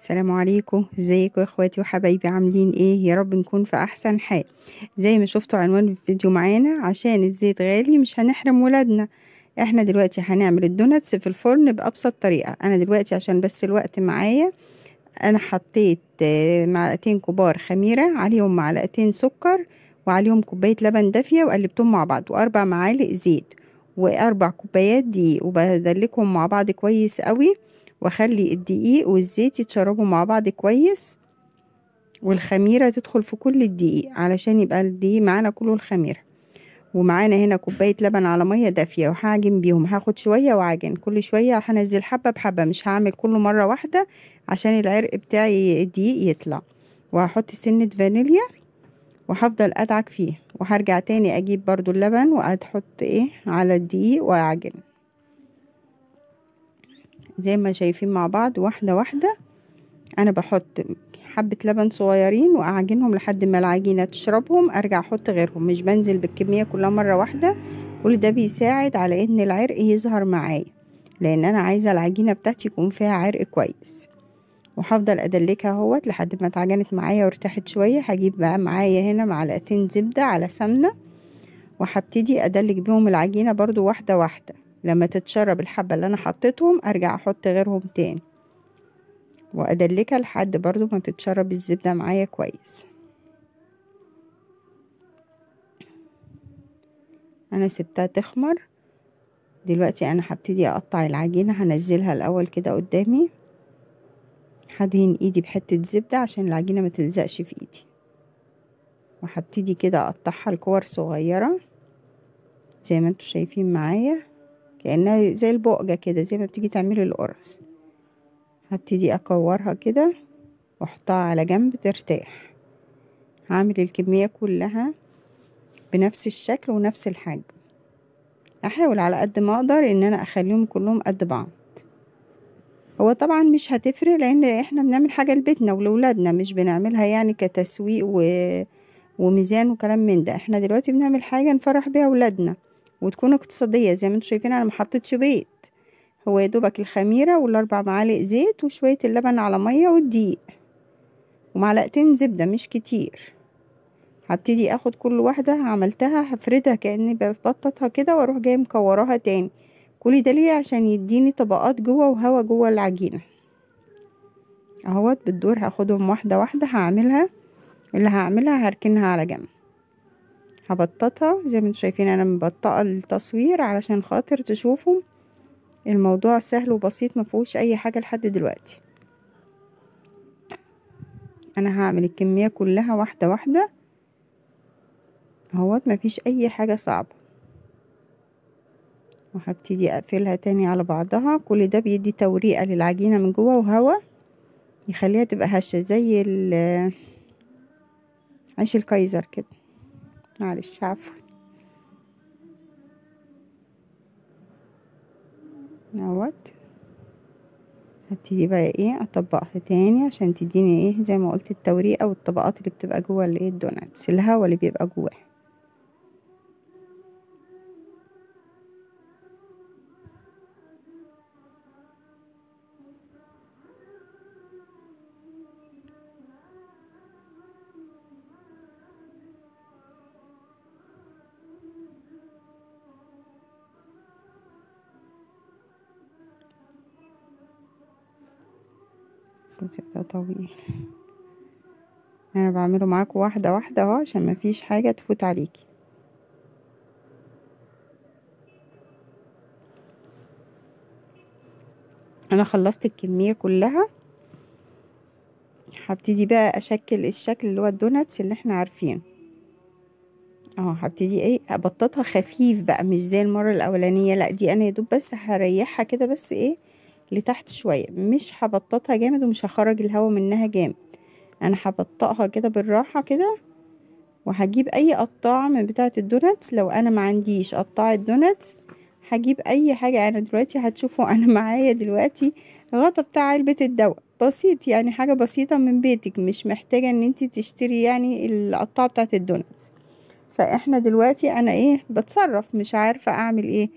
السلام عليكم، ازيكم يا اخواتي وحبايبي؟ عاملين ايه؟ يا رب نكون في احسن حال. زي ما شفتوا عنوان الفيديو معانا، عشان الزيت غالي مش هنحرم ولادنا. احنا دلوقتي هنعمل الدوناتس في الفرن بابسط طريقة. انا دلوقتي عشان بس الوقت معايا، انا حطيت معلقتين كبار خميرة، عليهم معلقتين سكر، وعليهم كوباية لبن دافية، وقلبتهم مع بعض، واربع معالق زيت، واربع كوبايات دقيق، وبدلكهم مع بعض كويس قوي، واخلي الدقيق والزيت يتشربوا مع بعض كويس، والخميرة تدخل في كل الدقيق علشان يبقى الدقيق معانا كله الخميرة. ومعانا هنا كوباية لبن على مية دافية، وهعجن بيهم، هاخد شوية وعجن كل شوية، هنزل حبة بحبة، مش هعمل كله مرة واحدة عشان العرق بتاعي الدقيق يطلع. وهحط سنة فانيليا، وهفضل ادعك فيه، وهرجع تاني اجيب برضو اللبن وهتحط على الدقيق واعجن زي ما شايفين مع بعض واحدة واحدة. انا بحط حبة لبن صغيرين واعجنهم لحد ما العجينة تشربهم، ارجع احط غيرهم، مش بنزل بالكمية كلها مرة واحدة. كل ده بيساعد على ان العرق يظهر معايا، لان انا عايزة العجينة بتاعتي يكون فيها عرق كويس. وهفضل ادلكها اهوت لحد ما اتعجنت معايا وارتاحت شوية. هجيب بقى معايا هنا معلقتين زبدة على سمنة، وهبتدي ادلك بيهم العجينة برضو واحدة واحدة. لما تتشرب الحبة اللي انا حطيتهم، ارجع احط غيرهم تاني، وادلكها لحد برضو ما تتشرب الزبدة معايا كويس. انا سبتها تخمر. دلوقتي انا هبتدي اقطع العجينة، هنزلها الاول كده قدامي، هدهن ايدي بحتة زبدة عشان العجينة ما تلزقش في ايدي، وهبتدي كده اقطعها لكور صغيرة زي ما انتوا شايفين معايا، كأنها زي البقجة كده، زي ما بتيجي تعملي القرص. هبتدي اكورها كده واحطها على جنب ترتاح. هعمل الكمية كلها بنفس الشكل ونفس الحجم. احاول على قد ما اقدر ان انا اخليهم كلهم قد بعض. هو طبعا مش هتفرق، لان احنا بنعمل حاجة لبيتنا ولولادنا، مش بنعملها يعني كتسويق وميزان وكلام من ده. احنا دلوقتي بنعمل حاجة نفرح بيها ولادنا وتكون اقتصادية. زي ما انتوا شايفين انا محطتش بيض، هو يا دوبك الخميرة والاربع معالق زيت وشوية اللبن على مية والدقيق ومعلقتين زبدة، مش كتير. هبتدي اخد كل واحدة عملتها هفردها كأني ببططها كده، واروح جاي مكوراها تاني. كل ده ليه؟ عشان يديني طبقات جوه وهوا جوه العجينة اهوت. بالدور هاخدهم واحدة واحدة. اللي هعملها هركنها على جنب، هبططها زي ما انتوا شايفين. انا مبطئة التصوير علشان خاطر تشوفوا الموضوع سهل وبسيط، مفيهوش اي حاجة لحد دلوقتي. انا هعمل الكمية كلها واحدة واحدة اهوت، مفيش اي حاجة صعبة. وهبتدي اقفلها تاني على بعضها. كل ده بيدي توريقة للعجينة من جوه وهوا، يخليها تبقى هشة زي عيش الكايزر كده. معلش، عفوا. اهوت. هبتدي بقى اطبقها تاني عشان تديني زي ما قلت التوريقة والطبقات اللي بتبقى جوه الدوناتس، الهوا اللي بيبقى جواه. ده طويل، انا بعمله معاكم واحدة واحدة اهو عشان مفيش حاجة تفوت عليكي. انا خلصت الكمية كلها. هبتدي بقى اشكل الشكل اللي هو الدوناتس اللي احنا عارفينه اهو. هبتدي ابططها خفيف بقى، مش زي المرة الاولانية، لا دي انا يدوب بس هريحها كده، بس لتحت شوية، مش هبططها جامد ومش هخرج الهوا منها جامد. انا هبطئها كده بالراحة كده. وهجيب اي قطاعة من بتاعة الدوناتس، لو انا ما عنديش قطاعة دوناتس هجيب اي حاجة. انا دلوقتي هتشوفوا انا معايا دلوقتي غطا بتاع علبة الدواء بسيط، يعني حاجة بسيطة من بيتك، مش محتاجة ان انتي تشتري يعني القطاعة بتاعة الدوناتس. فاحنا دلوقتي انا بتصرف، مش عارفة اعمل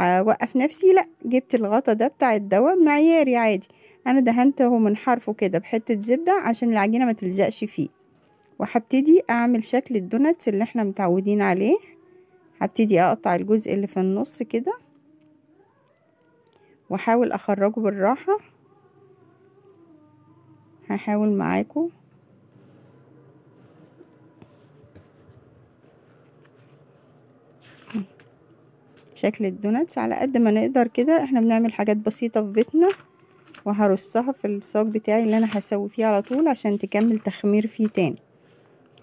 هوقف نفسي، لا جبت الغطا ده بتاع الدواء معياري عادي. انا دهنته من حرفه كده بحتة زبدة عشان العجينة ما تلزقش فيه. وهبتدي اعمل شكل الدوناتس اللي احنا متعودين عليه. هبتدي اقطع الجزء اللي في النص كده واحاول اخرجه بالراحة. هحاول معاكم. شكل الدوناتس على قد ما نقدر كده، احنا بنعمل حاجات بسيطة في بيتنا، وهرصها في الصاج بتاعي اللي انا هسوي فيه على طول عشان تكمل تخمير فيه تاني.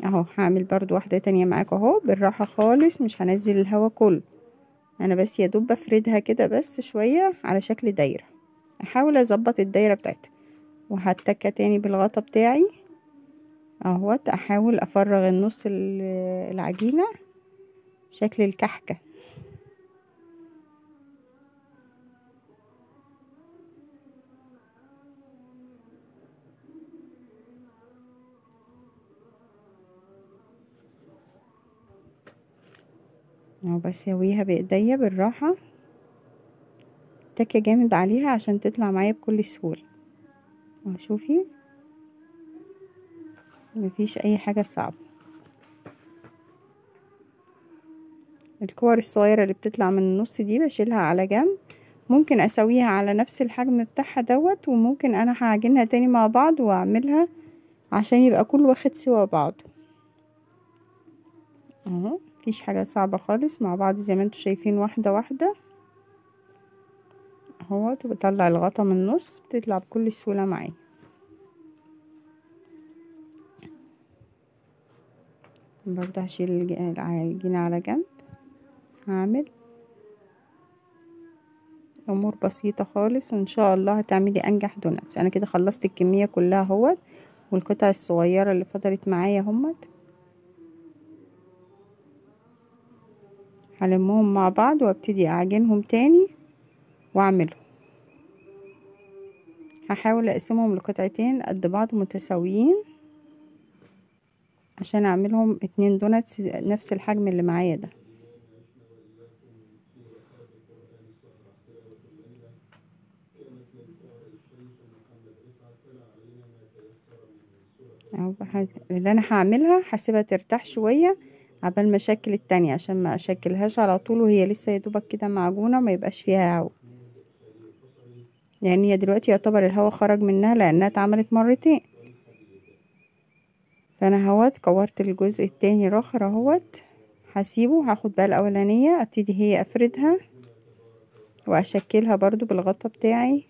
اهو هعمل برضو واحدة تانية معاكم اهو بالراحة خالص، مش هنزل الهواء كله، انا بس يا دوب بفردها كده بس شوية على شكل دايرة. احاول اظبط الدايرة بتاعتها وهتكة تاني بالغطا بتاعي اهوت. احاول افرغ النص العجينة شكل الكحكة. اهو بسويها بايديا بالراحة، تكة جامد عليها عشان تطلع معايا بكل سهولة. اهو شوفي مفيش اي حاجة صعبة. الكور الصغيرة اللي بتطلع من النص دي بشيلها على جنب، ممكن اسويها على نفس الحجم بتاعها دوت، وممكن انا هعجنها تاني مع بعض واعملها عشان يبقى كل واخد سوا بعض. اهو مفيش حاجة صعبة خالص، مع بعض زي ما انتوا شايفين واحدة واحدة اهوت. وبطلع الغطا من النص بتطلع بكل سهولة معايا. برضه هشيل العجينة على جنب. هعمل امور بسيطة خالص وان شاء الله هتعملي انجح دوناتس. انا كده خلصت الكمية كلها اهوت، والقطع الصغيرة اللي فضلت معايا همت هلمهم مع بعض وابتدي اعجنهم تاني واعملهم. هحاول اقسمهم لقطعتين قد بعض متساويين عشان اعملهم 2 دوناتس نفس الحجم اللي معايا ده. اهو اللي انا هعملها هسيبها ترتاح شوية عبال ما اشكل التانية، عشان ما اشكلهاش على طول وهي لسه يدوبك كده معجونة ما يبقاش فيها هوا. يعني هي دلوقتي يعتبر الهوا خرج منها لانها اتعملت مرتين. فانا اهوت كورت الجزء التاني الاخر اهوت، هسيبه. هاخد بقى الاولانية ابتدي هي افردها واشكلها برضو بالغطا بتاعي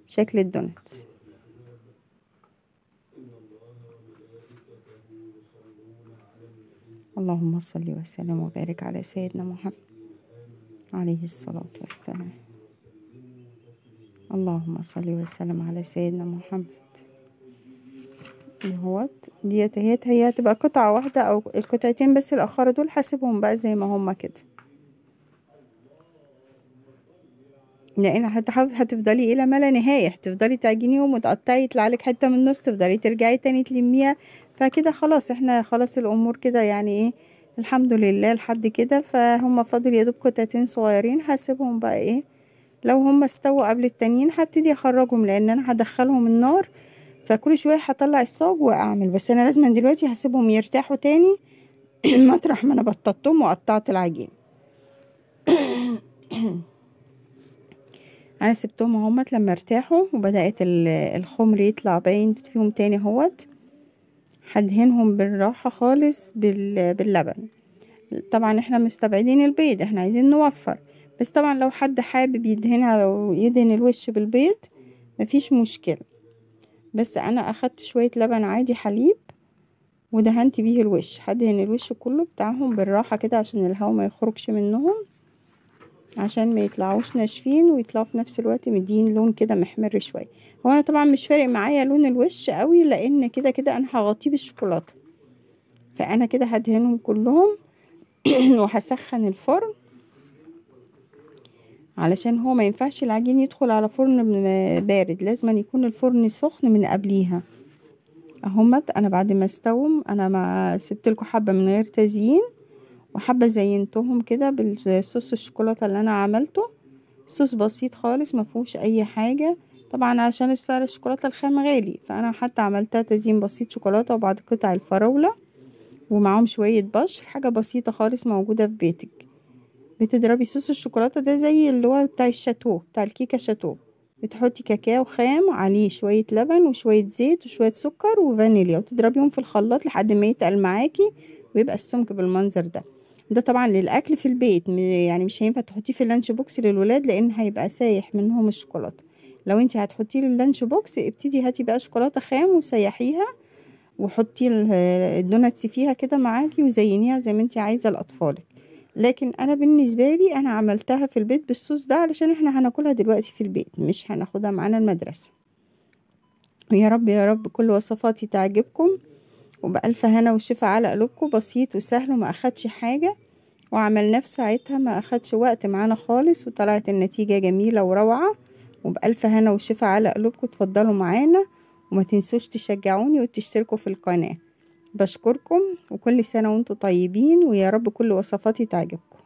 شكل الدوناتس. اللهم صل وسلم وبارك على سيدنا محمد عليه الصلاة والسلام. اللهم صل وسلم على سيدنا محمد. اهوت ديت هي هتبقى قطعة واحدة او القطعتين بس الاخر دول هسيبهم بقى زي ما هما كده، لان هتفضلي الى ما لا نهاية، هتفضلي تعجنيهم وتقطعي يطلع لك حتة من النص تفضلي ترجعي تاني تلميها. فكده خلاص احنا خلاص الامور كده يعني ايه الحمد لله لحد كده. فهم فاضل يا دوب قطعتين صغيرين هسيبهم بقى ايه لو هم استووا قبل التانيين هبتدي اخرجهم، لان انا هدخلهم النار فكل شويه هطلع الصاج واعمل. بس انا لازم دلوقتي هسيبهم يرتاحوا تاني مطرح ما انا بططتهم وقطعت العجين. انا سبتهم اهمت لما ارتاحوا وبدات الخمر يطلع باين فيهم تاني اهوت. هدهنهم بالراحه خالص باللبن. طبعا احنا مستبعدين البيض، احنا عايزين نوفر، بس طبعا لو حد حابب يدهنها ويدهن الوش بالبيض مفيش مشكله. بس انا اخدت شويه لبن عادي حليب ودهنت بيه الوش. هدهن الوش كله بتاعهم بالراحه كده عشان الهواء ما يخرجش منهم، عشان ما يطلعوش ناشفين ويطلعوا في نفس الوقت مدين لون كده محمر شويه. هو انا طبعا مش فارق معايا لون الوش قوي لان كده كده انا هغطيه بالشوكولاته. فانا كده هدهنهم كلهم وهسخن الفرن علشان هو ما ينفعش العجين يدخل على فرن بارد، لازم يكون الفرن سخن من قبليها. اهمت انا بعد ما استوم انا ما سبت لكم حبه من غير تزيين وحبه زينتهم كده بالصوص الشوكولاته اللي انا عملته. صوص بسيط خالص ما فيهوش اي حاجه، طبعا عشان سعر الشوكولاتة الخام غالي، فانا حتى عملتها تزيين بسيط شوكولاتة وبعض قطع الفراولة ومعاهم شوية بشر، حاجة بسيطة خالص موجودة في بيتك. بتضربي صوص الشوكولاتة ده زي اللي هو بتاع الشاتو، بتاع الكيكة شاتو، بتحطي كاكاو خام عليه شوية لبن وشوية زيت وشوية سكر وفانيليا، وتضربيهم في الخلاط لحد ما يتقل معاكي ويبقى السمك بالمنظر ده. ده طبعا للاكل في البيت، يعني مش هينفع تحطيه في اللانش بوكس للولاد لان هيبقى سايح منهم الشوكولاته. لو انت هتحطيه لللانش بوكس، ابتدي هاتي بقى شوكولاته خام وسيحيها وحطي الدوناتس فيها كده معاكي وزينيها زي ما انت عايزه لاطفالك. لكن انا بالنسبه لي انا عملتها في البيت بالصوص ده علشان احنا هناكلها دلوقتي في البيت، مش هناخدها معانا المدرسه. ويا رب يا رب كل وصفاتي تعجبكم، وبألف هنا وشفا على قلوبكم. بسيط وسهل وما اخدش حاجه، وعملناه في ساعتها ما اخدش وقت معانا خالص، وطلعت النتيجه جميله وروعه. وبألف هنا وشفا على قلوبكم. اتفضلوا معانا وما تنسوش تشجعوني وتشتركوا في القناه. بشكركم، وكل سنة وانتم طيبين، ويا رب كل وصفاتي تعجبكم.